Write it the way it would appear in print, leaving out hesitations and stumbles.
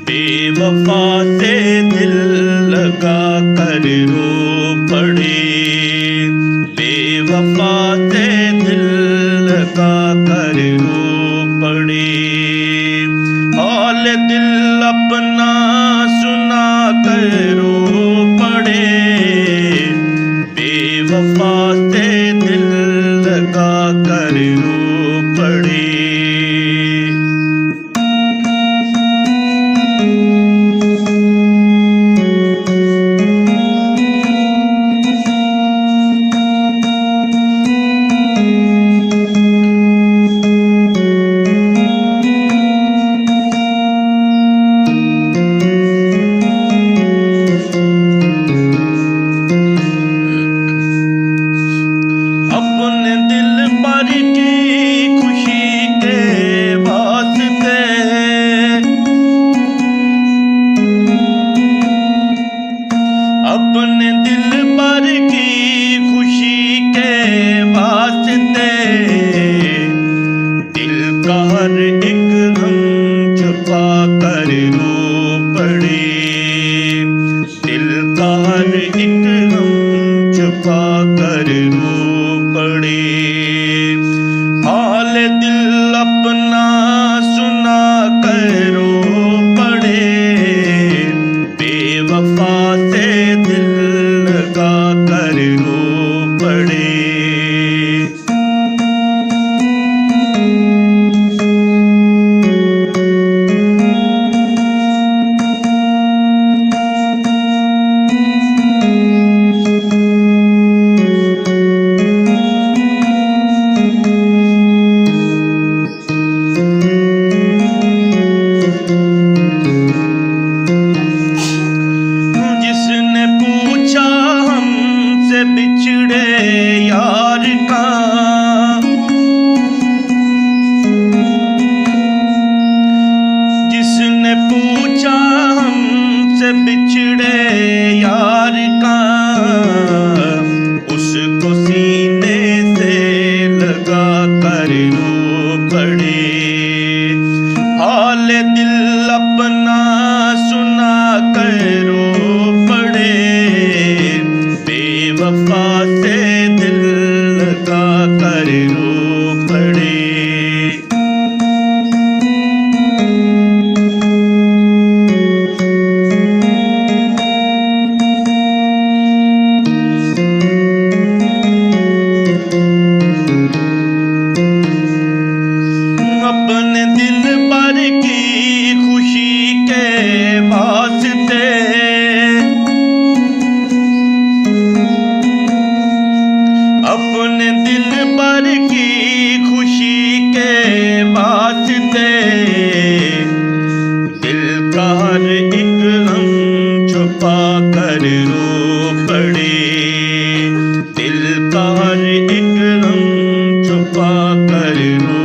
बेवफा से दिल लगा कर रो पड़े, बेवफा से दिल लगा कर रो पड़े। हाल दिल अपना सुना कर रो पड़े, बेवफा से दिल लगा कर रो पड़े। अपने दिल पर की खुशी के वास्ते दिल का हर एक गम छुपा कर रो पड़े, दिल का हर एक गम छुपा कर रो पड़े। हाल दिल अपना सुना कर रो पड़े, बेवफा से दिल लगा कर रो पड़े। बिछड़े यार का जिसने पूछा हमसे बिछड़े यार का, उसको सीने से लगा कर रो पड़े। हाल दिल अपना सुना कर रो पड़े, बेवफा से दिल लगा कर रो पड़े। अपने दिल पर की खुशी के वास्ते अपने दिल पर की खुशी के वास्ते दिल का हर एक गम छुपा कर रो पड़े, दिल का हर एक गम छुपा कर रो